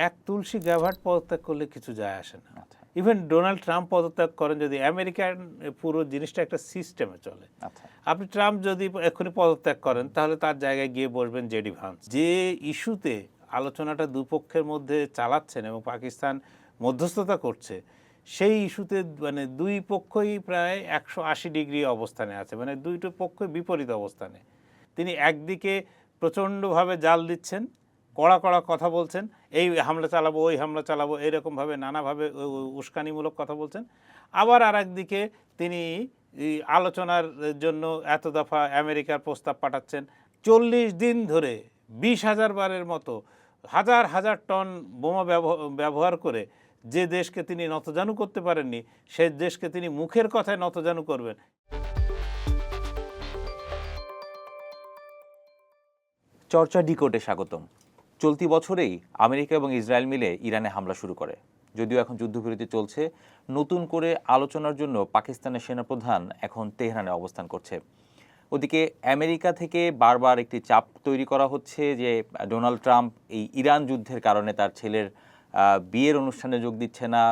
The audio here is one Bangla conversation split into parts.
এক তুলসী গ্যাভার্ট পদত্যাগ করলে কিছু যায় আসে না। আচ্ছা ইভেন ডোনাল্ড ট্রাম্প পদত্যাগ করেন, যদি আমেরিকান পুরো জিনিসটা একটা সিস্টেমে চলে। আচ্ছা আপনি ট্রাম্প যদি এক্ষুনি পদত্যাগ করেন তাহলে তার জায়গায় গিয়ে বসবেন জেডি ভান্স। যে ইস্যুতে আলোচনাটা দুপক্ষের মধ্যে চালাচ্ছেন এবং পাকিস্তান মধ্যস্থতা করছে, সেই ইস্যুতে মানে দুই পক্ষই প্রায় 180 ডিগ্রি অবস্থানে আছে, মানে দুইটো পক্ষই বিপরীত অবস্থানে। তিনি একদিকে প্রচণ্ডভাবে জাল দিচ্ছেন, কড়া কড়া কথা বলছেন, এই হামলা চালাবো ওই হামলা চালাবো এরকমভাবে নানাভাবে উস্কানিমূলক কথা বলছেন। আবার আর একদিকে তিনি এই আলোচনার জন্য এত দফা আমেরিকার প্রস্তাব পাঠাচ্ছেন। 40 দিন ধরে 20,000 বারের মতো হাজার হাজার টন বোমা ব্যবহার করে যে দেশকে তিনি নতজানু করতে পারেননি, সে দেশকে তিনি মুখের কথায় নতজানু করবেন। চর্চা ডিকোডে স্বাগতম। চলতি বছরেই আমেরিকা এবং ইসরায়েল মিলে ইরানে হামলা শুরু করে। যদিও এখন যুদ্ধবিরতি চলছে, নতুন করে আলোচনার জন্য পাকিস্তানের সেনাপ্রধান এখন তেহরানে অবস্থান করছে। ওদিকে আমেরিকা থেকে বারবার একটি চাপ তৈরি করা হচ্ছে যে ডোনাল্ড ট্রাম্প এই ইরান যুদ্ধের কারণে তার ছেলের বিয়ের অনুষ্ঠানে যোগ দিচ্ছে না,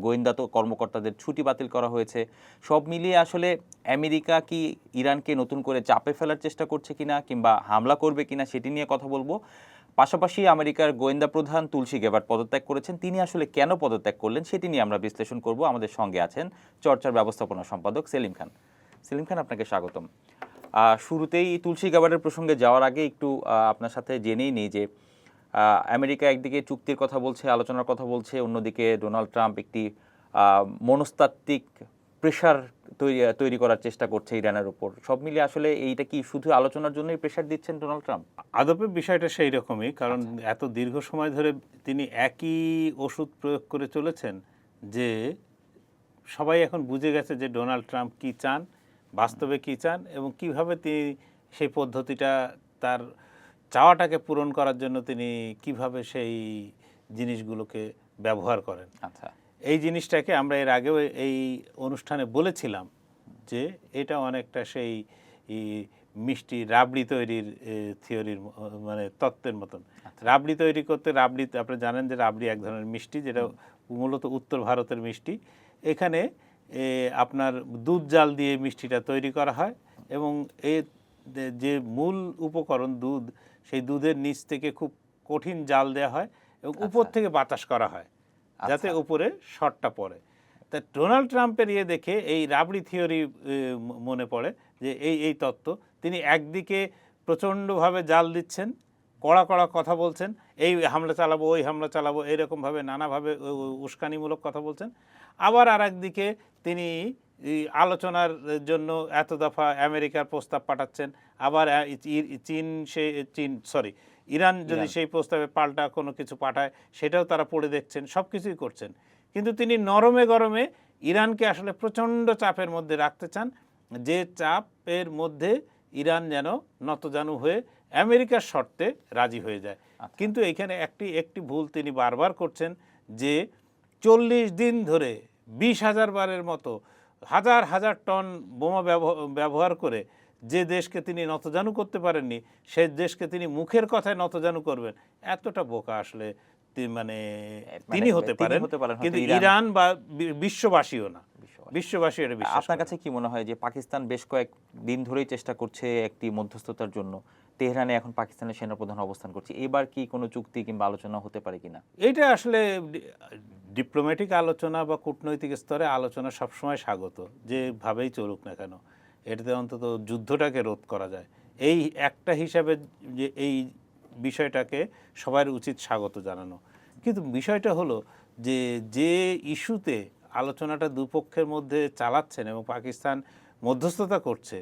গোয়েন্দা তো কর্মকর্তাদের ছুটি বাতিল করা হয়েছে। সব মিলিয়ে আসলে আমেরিকা কি ইরানকে নতুন করে চাপে ফেলার চেষ্টা করছে কিনা কিংবা হামলা করবে কিনা সেটি নিয়ে কথা বলবো। পাশাপাশি আমেরিকার গোয়েন্দা প্রধান তুলসী গ্যাবার্ট পদত্যাগ করেছেন, তিনি আসলে কেন পদত্যাগ করলেন সেটি নিয়ে আমরা বিশ্লেষণ করব। আমাদের সঙ্গে আছেন চর্চার ব্যবস্থাপনা সম্পাদক সেলিম খান। সেলিম খান, আপনাকে স্বাগতম। শুরুতেই তুলসী গ্যাবার্টের প্রসঙ্গে যাওয়ার আগে একটু আপনার সাথে জেনেই নিই যে আমেরিকা একদিকে চুক্তির কথা বলছে, আলোচনার কথা বলছে, অন্যদিকে ডোনাল্ড ট্রাম্প একটি মনস্তাত্ত্বিক প্রেশার তৈরি করার চেষ্টা করছে ইরানের উপর। সব মিলিয়ে আসলে এইটা কি শুধু আলোচনার জন্যই প্রেশার দিচ্ছেন ডোনাল্ড ট্রাম্প? আদপে বিষয়টা সেই রকমই, কারণ এত দীর্ঘ সময় ধরে তিনি একই ওষুধ প্রয়োগ করে চলেছেন যে সবাই এখন বুঝে গেছে যে ডোনাল্ড ট্রাম্প কী চান, বাস্তবে কী চান এবং কিভাবে তিনি সেই পদ্ধতিটা তার চাওয়াটাকে পূরণ করার জন্য তিনি কিভাবে সেই জিনিসগুলোকে ব্যবহার করেন। আচ্ছা, এই জিনিসটাকে আমরা এর আগেও এই অনুষ্ঠানে বলেছিলাম যে এটা অনেকটা সেই মিষ্টি রাবড়ি তৈরির থিওরির মানে তত্ত্বের মতন। রাবড়ি তৈরি করতে রাবড়ি, আপনি জানেন যে রাবড়ি এক ধরনের মিষ্টি যেটা মূলত উত্তর ভারতের মিষ্টি। এখানে আপনার দুধ জাল দিয়ে মিষ্টিটা তৈরি করা হয় এবং এর যে মূল উপকরণ দুধ, সেই দুধের নিচ থেকে খুব কঠিন জাল দেওয়া হয় এবং উপর থেকে বাতাস করা হয় যাতে উপরে শটটা পড়ে। তা ডোনাল্ড ট্রাম্পের দেখে এই রাবড়ি থিওরি মনে পড়ে যে এই তত্ত্ব। তিনি একদিকে প্রচণ্ডভাবে জাল দিচ্ছেন, কড়া কড়া কথা বলছেন, এই হামলা চালাবো ওই হামলা চালাবো এরকমভাবে নানাভাবে উস্কানিমূলক কথা বলছেন। আবার আর একদিকে তিনি আলোচনার জন্য এত দফা আমেরিকার প্রস্তাব পাঠাচ্ছেন। আবার ইরান যদি সেই প্রস্তাবে পাল্টা কোনো কিছু পাঠায় সেটাও তারা পড়ে দেখছেন, সব কিছুই করছেন। কিন্তু তিনি নরমে গরমে ইরানকে আসলে প্রচণ্ড চাপের মধ্যে রাখতে চান, যে চাপের মধ্যে ইরান যেন নতজানু হয়ে আমেরিকার শর্তে রাজি হয়ে যায়। কিন্তু এখানে একটি ভুল তিনি বারবার করছেন যে 40 দিন ধরে 20,000 বারের মতো হাজার হাজার টন বোমা ব্যবহার করে যে দেশকে তিনি নতজানু করতে পারেননি, সে দেশকে তিনি মুখের কথায় নতজানু করবেন। এতটা বোকা আসলে মানে তিনি হতে পারেন, কিন্তু ইরান বা বিশ্ববাসীও না। বিশ্ববাসী এটা বিশ্বাস। আপনার কাছে কি মনে হয় যে পাকিস্তান বেশ কয়েক দিন ধরেই চেষ্টা করছে একটি মধ্যস্থতার জন্য, তেহরানে এখন পাকিস্তানের সেনাপ্রধান অবস্থান করছে, এবার কি কোনো চুক্তি কিংবা আলোচনা হতে পারে কিনা? এটা আসলে ডিপ্লোম্যাটিক আলোচনা বা কূটনৈতিক স্তরে আলোচনা সবসময় স্বাগত, যেভাবেই চলুক না কেন। এটাতে অন্তত যুদ্ধটাকে রোধ করা যায়, এই একটা হিসাবে যে এই বিষয়টাকে সবার উচিত স্বাগত জানানো। কিন্তু বিষয়টা হলো যে ইস্যুতে আলোচনাটা দুপক্ষের মধ্যে চালাচ্ছেন এবং পাকিস্তান মধ্যস্থতা করছে,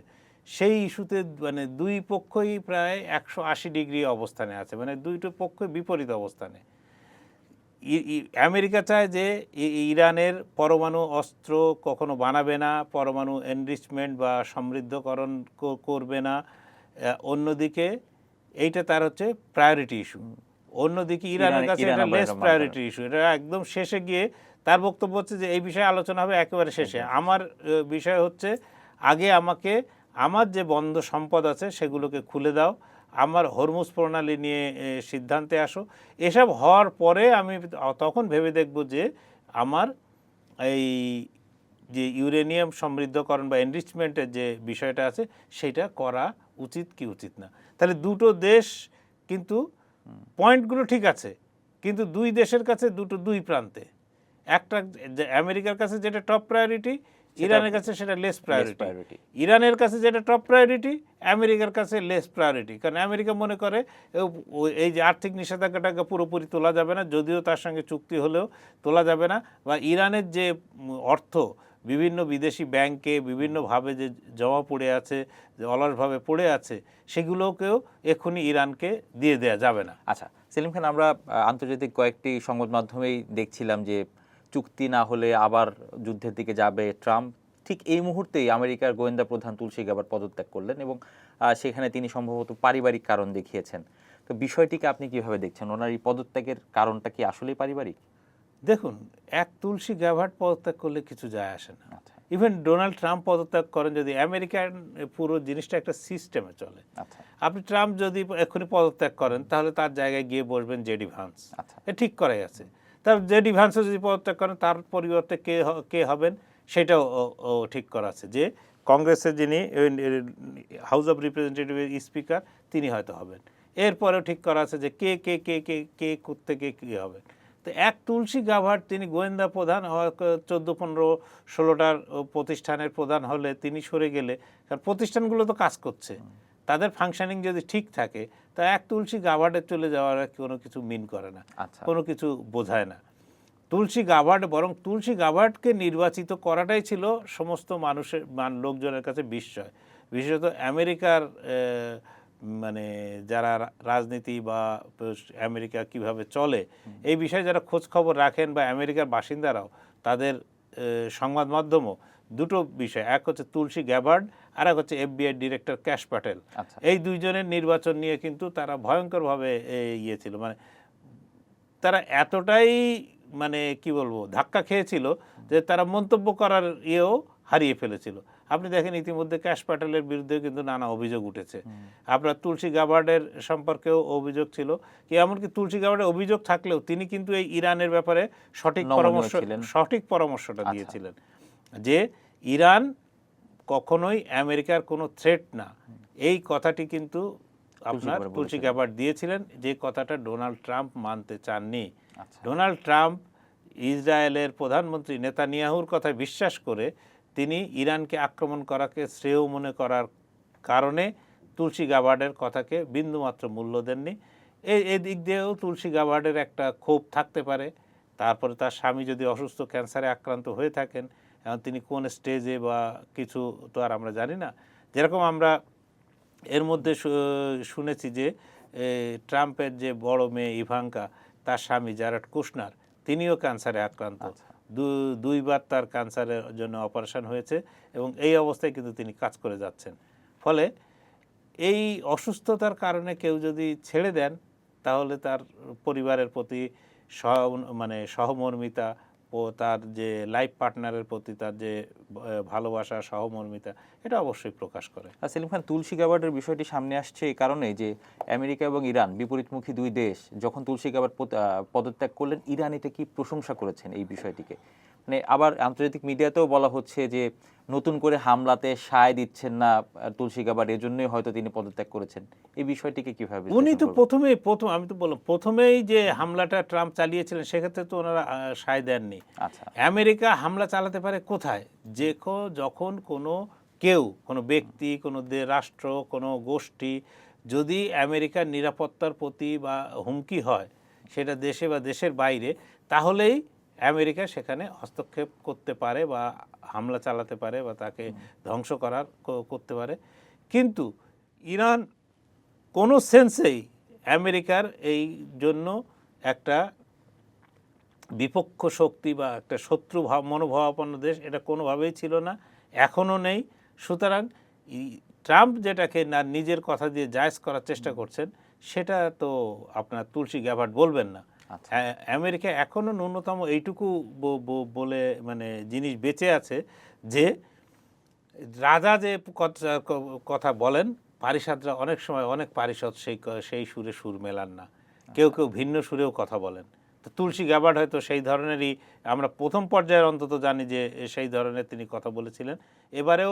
সেই ইস্যুতে মানে দুই পক্ষই প্রায় 180 ডিগ্রি অবস্থানে আছে, মানে দুইটো পক্ষই বিপরীত অবস্থানে। আমেরিকা চায় যে ইরানের পরমাণু অস্ত্র কখনো বানাবে না, পরমাণু এনরিচমেন্ট বা সমৃদ্ধকরণ করবে না। অন্যদিকে এইটা তার হচ্ছে প্রায়োরিটি ইস্যু, অন্যদিকে ইরানের কাছে এটা লেস প্রায়োরিটি ইস্যু। এটা একদম শেষে গিয়ে তার বক্তব্য হচ্ছে যে এই বিষয়ে আলোচনা হবে একেবারে শেষে। আমার বিষয় হচ্ছে আগে আমাকে আমার যে বন্ধ সম্পদ আছে সেগুলোকে খুলে দাও, আমার হরমুজ প্রণালী নিয়ে সিদ্ধান্তে আসো। এসব হওয়ার পরে আমি তখন ভেবে দেখব যে আমার এই যে ইউরেনিয়াম সমৃদ্ধকরণ বা এনরিচমেন্টের যে বিষয়টা আছে সেটা করা উচিত কি উচিত না। তাহলে দুটো দেশ কিন্তু পয়েন্টগুলো ঠিক আছে, কিন্তু দুই দেশের কাছে দুই প্রান্তে, একটা আমেরিকার কাছে যেটা টপ প্রায়োরিটি, ইরানের কাছে সেটা লেস প্রায়োরিটি। ইরানের কাছে যেটা টপ প্রায়োরিটি, আমেরিকার কাছে লেস প্রায়োরিটি। কারণ আমেরিকা মনে করে এই যে আর্থিক নিষেধাজ্ঞাটাকে পুরোপুরি তোলা যাবে না, যদিও তার সঙ্গে চুক্তি হলেও তোলা যাবে না, বা ইরানের যে অর্থ বিভিন্ন বিদেশি ব্যাংকে বিভিন্নভাবে যে জমা পড়ে আছে, যে অলসভাবে পড়ে আছে, সেগুলোকেও এক্ষুনি ইরানকে দিয়ে দেওয়া যাবে না। আচ্ছা সেলিম খান, আমরা আন্তর্জাতিক কয়েকটি সংবাদ মাধ্যমেই দেখছিলাম যে চুক্তি না হলে আবার যুদ্ধের দিকে যাবে ট্রাম্প। ঠিক এই মুহূর্তেই আমেরিকার গোয়েন্দা প্রধান তুলসী গ্যাবার্ড পদত্যাগ করলেন এবং সেখানে তিনি সম্ভবত পারিবারিক কারণ দেখিয়েছেন। তো বিষয়টিকে আপনি কিভাবে দেখছেন? ওনার এই পদত্যাগের কারণটা কি আসলেই পারিবারিক? দেখুন, এক তুলসী গ্যাবার্ড পদত্যাগ করলে কিছু যায় আসে না। ইভেন ডোনাল্ড ট্রাম্প পদত্যাগ করেন, যদি আমেরিকান পুরো জিনিসটা একটা সিস্টেমে চলে। আপনি ট্রাম্প যদি এক্ষুনি পদত্যাগ করেন তাহলে তার জায়গায় গিয়ে বসবেন জেডি ভান্স, এ ঠিক করাই আছে। তার জেডি ভান্সও যদি পদত্যাগ করেন তার পরিবর্তে কে হবেন সেটাও ঠিক করা আছে, যে কংগ্রেসের যিনি হাউস অফ রিপ্রেজেন্টেটিভের স্পিকার তিনি হয়তো হবেন। এরপরেও ঠিক করা আছে যে কে কে কে কে কে থেকে কী হবে। তো এক তুলসী গ্যাবার্ড তিনি গোয়েন্দা প্রধান 14-15-16টার প্রতিষ্ঠানের প্রধান হলে তিনি সরে গেলে, কারণ প্রতিষ্ঠানগুলো তো কাজ করছে, তাদের ফাংশনিং যদি ঠিক থাকে তা এক তুলসী গ্যাবার্ডের চলে যাওয়ার কোনো কিছু মিন করে না, কোনো কিছু বোঝায় না। তুলসী গ্যাবার্ড, বরং তুলসী গ্যাবার্ডকে নির্বাচিত করাটাই ছিল সমস্ত মানুষের লোকজনের কাছে বিস্ময়, বিশেষত আমেরিকার মানে যারা রাজনীতি বা আমেরিকা কিভাবে চলে এই বিষয়ে যারা খোঁজ খবর রাখেন, বা আমেরিকার বাসিন্দারাও, তাদের সংবাদ মাধ্যমও দুটো বিষয়, এক হচ্ছে তুলসী গ্যাবার্ড আর এক হচ্ছে FBI ডিরেক্টর ক্যাশ প্যাটেল। এই দুইজনের নির্বাচন নিয়ে কিন্তু তারা ভয়ঙ্করভাবে ইয়ে ছিল, মানে তারা এতটাই মানে কি বলবো ধাক্কা খেয়েছিল যে তারা মন্তব্য করার ইয়েও হারিয়ে ফেলেছিল। আপনি দেখেন ইতিমধ্যে ক্যাশ প্যাটেলের বিরুদ্ধে কিন্তু নানা অভিযোগ উঠেছে। আপনার তুলসী গ্যাবার্ডের সম্পর্কেও অভিযোগ ছিল, কি এমনকি তুলসী গ্যাবার্ডের অভিযোগ থাকলেও তিনি কিন্তু এই ইরানের ব্যাপারে সঠিক পরামর্শটা দিয়েছিলেন, যে ইরান কখনোই আমেরিকার কোনো থ্রেট না। এই কথাটি কিন্তু আপনার তুলসী গ্যাবার্ড দিয়েছিলেন, যে কথাটা ডোনাল্ড ট্রাম্প মানতে চাননি। ডোনাল্ড ট্রাম্প ইসরায়েলের প্রধানমন্ত্রী নেতানিয়াহুর কথায় বিশ্বাস করে তিনি ইরানকে আক্রমণ করাকে শ্রেয় মনে করার কারণে তুলসী গ্যাবার্ডের কথাকে বিন্দুমাত্র মূল্য দেননি। এই দিক দিয়েও তুলসী গ্যাবার্ডের একটা ক্ষোভ থাকতে পারে। তারপরে তার স্বামী যদি অসুস্থ ক্যান্সারে আক্রান্ত হয়ে থাকেন, এখন তিনি কোন স্টেজে বা কিছু তো আর আমরা জানি না। যেরকম আমরা এর মধ্যে শুনেছি যে ট্রাম্পের যে বড় মেয়ে ইভাঙ্কা, তার স্বামী জ্যারেড কুশনার, তিনিও ক্যান্সারে আক্রান্ত। দুইবার তার ক্যান্সারের জন্য অপারেশন হয়েছে এবং এই অবস্থায় কিন্তু তিনি কাজ করে যাচ্ছেন। ফলে এই অসুস্থতার কারণে কেউ যদি ছেড়ে দেন তাহলে তার পরিবারের প্রতি সহমর্মিতা ও তার যে লাইফ পার্টনারের প্রতি তার যে ভালোবাসা, সহমর্মিতা, এটা অবশ্যই প্রকাশ করে। সেলিম খান, তুলসী গ্যাবার্ডের বিষয়টি সামনে আসছে এই কারণে যে আমেরিকা এবং ইরান বিপরীতমুখী দুই দেশ, যখন তুলসী গ্যাবার্ড পদত্যাগ করলেন, ইরান এটা কি প্রশংসা করেছেন এই বিষয়টিকে। মানে আবার আন্তর্জাতিক মিডিয়াতেও বলা হচ্ছে যে নতুন করে হামলাতে সায় দিচ্ছেন না তুলসী গ্যাবার্ড, এজন্যই হয়তো তিনি পদত্যাগ করেছেন। এই বিষয়টিকে কিভাবে? উনি তো আমি তো বললাম প্রথমেই যে হামলাটা ট্রাম্প চালিয়েছিলেন সেক্ষেত্রে তো ওনারা সায় দেননি। আমেরিকা হামলা চালাতে পারে কোথায়? যখন কোনো ব্যক্তি, কোনো রাষ্ট্র, কোনো গোষ্ঠী যদি আমেরিকার নিরাপত্তার প্রতি বা হুমকি হয়, সেটা দেশে বা দেশের বাইরে, তাহলেই আমেরিকা সেখানে হস্তক্ষেপ করতে পারে বা হামলা চালাতে পারে বা তাকে ধ্বংস করতে পারে। কিন্তু ইরান কোনো সেন্সেই আমেরিকার এই জন্য একটা বিপক্ষ শক্তি বা একটা শত্রু মনোভাবাপন্ন দেশ এটা কোনোভাবেই ছিল না, এখনও নেই। সুতরাং ট্রাম্প যেটাকে না নিজের কথা দিয়ে জায়েজ করার চেষ্টা করছেন, সেটা তো আপনার তুলসী গ্যাবার্ড বলবেন না। আমেরিকা এখনও ন্যূনতম এইটুকু বলে মানে জিনিস বেঁচে আছে যে রাজা যে কথা বলেন পারিষদরা অনেক সময় অনেক পারিষদ সেই সুরে সুর মেলান না, কেউ কেউ ভিন্ন সুরেও কথা বলেন। তো তুলসী গ্যাবার্ড হয়তো সেই ধরনেরই, আমরা প্রথম পর্যায়ের অন্তত জানি যে সেই ধরনের তিনি কথা বলেছিলেন। এবারে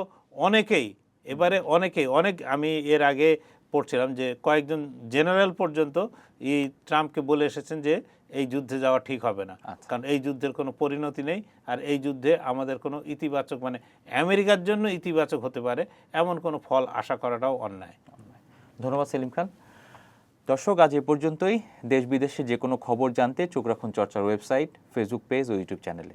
অনেকেই আমি এর আগে পড়ছিলাম যে কয়েকজন জেনারেল পর্যন্ত এই ট্রাম্পকে বলে এসেছেন যে এই যুদ্ধে যাওয়া ঠিক হবে না, কারণ এই যুদ্ধের কোনো পরিণতি নেই, আর এই যুদ্ধে আমাদের কোনো ইতিবাচক, মানে আমেরিকার জন্য ইতিবাচক হতে পারে এমন কোনো ফল আশা করাটাও অন্যায়। ধন্যবাদ সেলিম খান। দর্শক, আজ এ পর্যন্তই। দেশ বিদেশে যে কোনো খবর জানতে চোখ রাখুন চর্চার ওয়েবসাইট, ফেসবুক পেজ ও ইউটিউব চ্যানেলে।